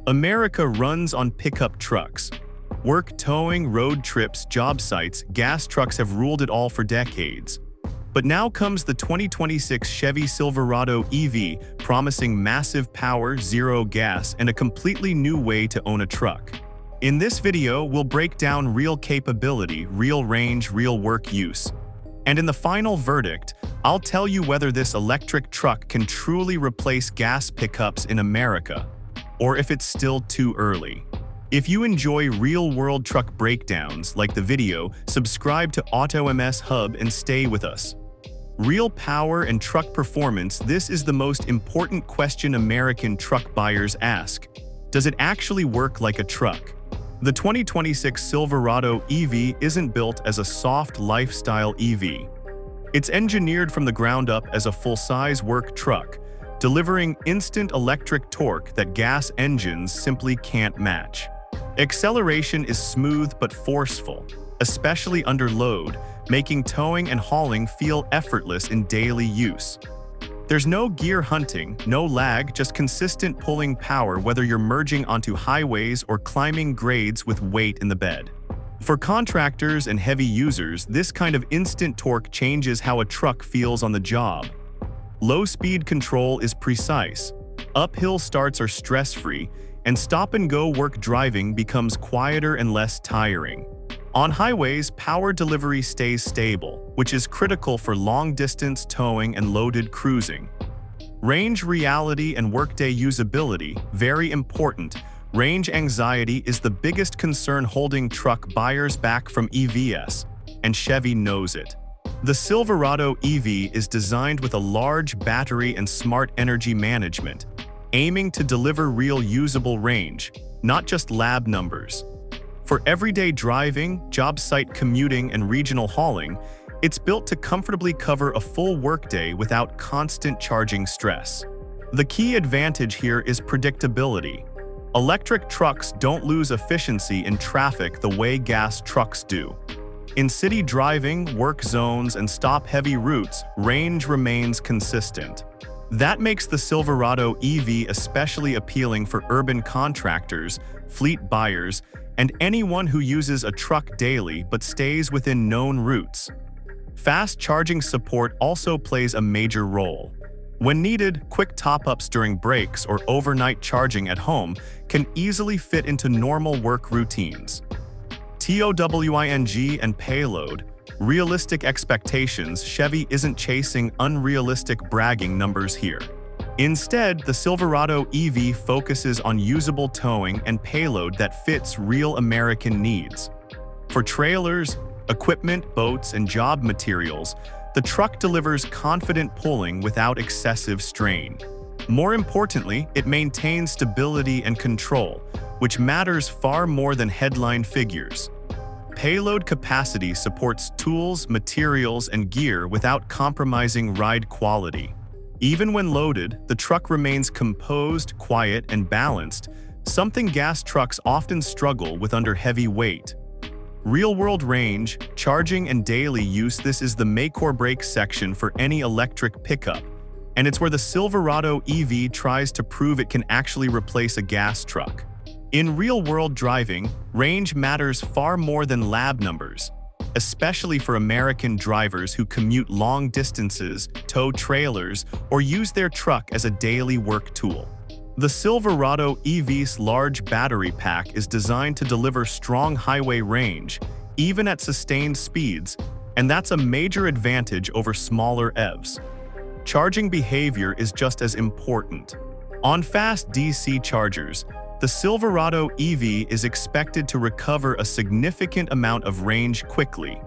America runs on pickup trucks. Work, towing, road trips, job sites, gas trucks have ruled it all for decades. But now comes the 2026 Chevy Silverado EV, promising massive power, zero gas, and a completely new way to own a truck. In this video, we'll break down real capability, real range, real work use. And in the final verdict, I'll tell you whether this electric truck can truly replace gas pickups in America, or if it's still too early. If you enjoy real-world truck breakdowns like the video, subscribe to AutoMS Hub and stay with us. Real power and truck performance, this is the most important question American truck buyers ask. Does it actually work like a truck? The 2026 Silverado EV isn't built as a soft lifestyle EV. It's engineered from the ground up as a full-size work truck, delivering instant electric torque that gas engines simply can't match. Acceleration is smooth but forceful, especially under load, making towing and hauling feel effortless in daily use. There's no gear hunting, no lag, just consistent pulling power whether you're merging onto highways or climbing grades with weight in the bed. For contractors and heavy users, this kind of instant torque changes how a truck feels on the job. Low-speed control is precise, uphill starts are stress-free, and stop-and-go work driving becomes quieter and less tiring. On highways, power delivery stays stable, which is critical for long-distance towing and loaded cruising. Range reality and workday usability, very important. Range anxiety is the biggest concern holding truck buyers back from EVs, and Chevy knows it. The Silverado EV is designed with a large battery and smart energy management, aiming to deliver real usable range, not just lab numbers. For everyday driving, job site commuting, and regional hauling, it's built to comfortably cover a full workday without constant charging stress. The key advantage here is predictability. Electric trucks don't lose efficiency in traffic the way gas trucks do. In city driving, work zones, and stop-heavy routes, range remains consistent. That makes the Silverado EV especially appealing for urban contractors, fleet buyers, and anyone who uses a truck daily but stays within known routes. Fast charging support also plays a major role. When needed, quick top-ups during breaks or overnight charging at home can easily fit into normal work routines. TOWING and payload, realistic expectations. Chevy isn't chasing unrealistic bragging numbers here. Instead, the Silverado EV focuses on usable towing and payload that fits real American needs. For trailers, equipment, boats, and job materials, the truck delivers confident pulling without excessive strain. More importantly, it maintains stability and control, which matters far more than headline figures. Payload capacity supports tools, materials, and gear without compromising ride quality. Even when loaded, the truck remains composed, quiet, and balanced, something gas trucks often struggle with under heavy weight. Real-world range, charging, and daily use. This is the make-or-break section for any electric pickup, and it's where the Silverado EV tries to prove it can actually replace a gas truck. In real-world driving, range matters far more than lab numbers, especially for American drivers who commute long distances, tow trailers, or use their truck as a daily work tool. The Silverado EV's large battery pack is designed to deliver strong highway range, even at sustained speeds, and that's a major advantage over smaller EVs. Charging behavior is just as important. On fast DC chargers, the Silverado EV is expected to recover a significant amount of range quickly,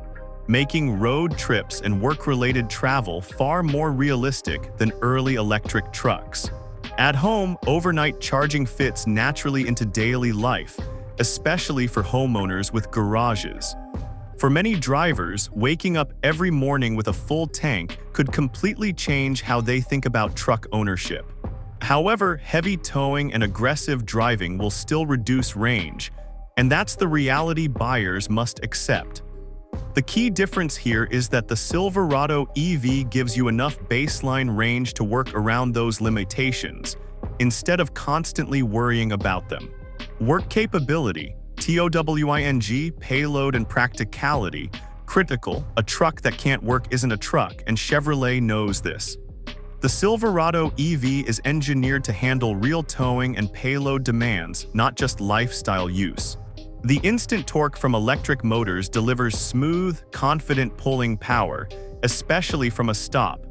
making road trips and work-related travel far more realistic than early electric trucks. At home, overnight charging fits naturally into daily life, especially for homeowners with garages. For many drivers, waking up every morning with a full tank could completely change how they think about truck ownership. However, heavy towing and aggressive driving will still reduce range, and that's the reality buyers must accept. The key difference here is that the Silverado EV gives you enough baseline range to work around those limitations, instead of constantly worrying about them. Work capability, TOWING, payload and practicality, critical. A truck that can't work isn't a truck, and Chevrolet knows this. The Silverado EV is engineered to handle real towing and payload demands, not just lifestyle use. The instant torque from electric motors delivers smooth, confident pulling power, especially from a stop,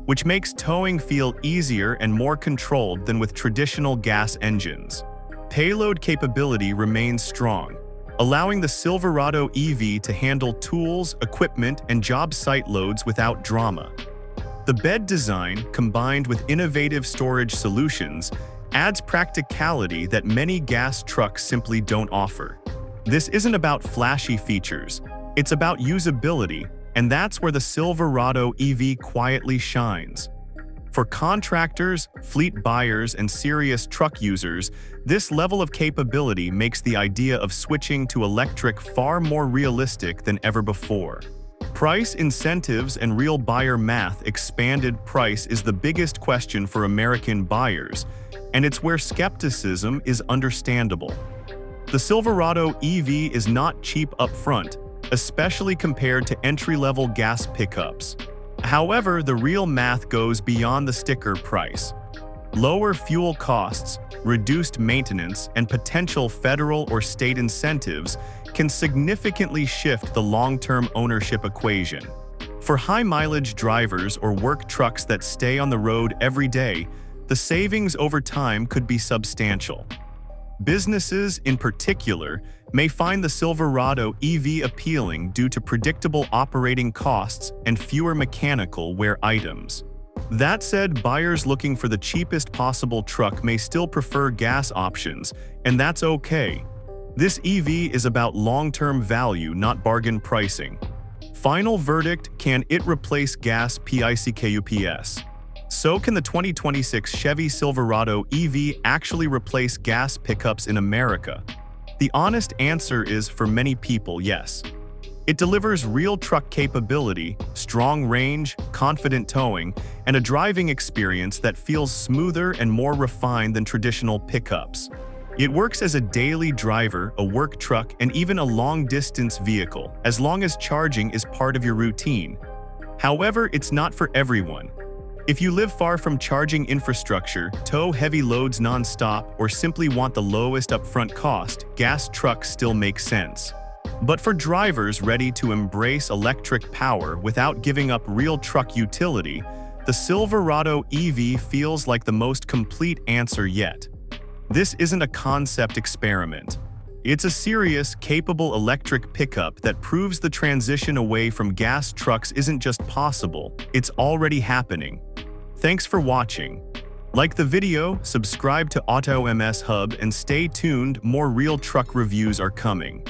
which makes towing feel easier and more controlled than with traditional gas engines. Payload capability remains strong, allowing the Silverado EV to handle tools, equipment, and job site loads without drama. The bed design, combined with innovative storage solutions, adds practicality that many gas trucks simply don't offer. This isn't about flashy features, it's about usability, and that's where the Silverado EV quietly shines. For contractors, fleet buyers, and serious truck users, this level of capability makes the idea of switching to electric far more realistic than ever before. Price, incentives, and real buyer math. Expanded price is the biggest question for American buyers, and it's where skepticism is understandable. The Silverado EV is not cheap upfront, especially compared to entry-level gas pickups. However, the real math goes beyond the sticker price. Lower fuel costs, reduced maintenance, and potential federal or state incentives can significantly shift the long-term ownership equation. For high-mileage drivers or work trucks that stay on the road every day, the savings over time could be substantial. Businesses, in particular, may find the Silverado EV appealing due to predictable operating costs and fewer mechanical wear items. That said, buyers looking for the cheapest possible truck may still prefer gas options, and that's okay. This EV is about long-term value, not bargain pricing. Final verdict: can it replace gas pickups? So can the 2026 Chevy Silverado EV actually replace gas pickups in America? The honest answer is, for many people, yes. It delivers real truck capability, strong range, confident towing, and a driving experience that feels smoother and more refined than traditional pickups. It works as a daily driver, a work truck, and even a long-distance vehicle, as long as charging is part of your routine. However, it's not for everyone. If you live far from charging infrastructure, tow heavy loads non-stop, or simply want the lowest upfront cost, gas trucks still make sense. But for drivers ready to embrace electric power without giving up real truck utility, the Silverado EV feels like the most complete answer yet. This isn't a concept experiment. It's a serious, capable electric pickup that proves the transition away from gas trucks isn't just possible, it's already happening. Thanks for watching. Like the video, subscribe to AutoMS Hub, and stay tuned, more real truck reviews are coming.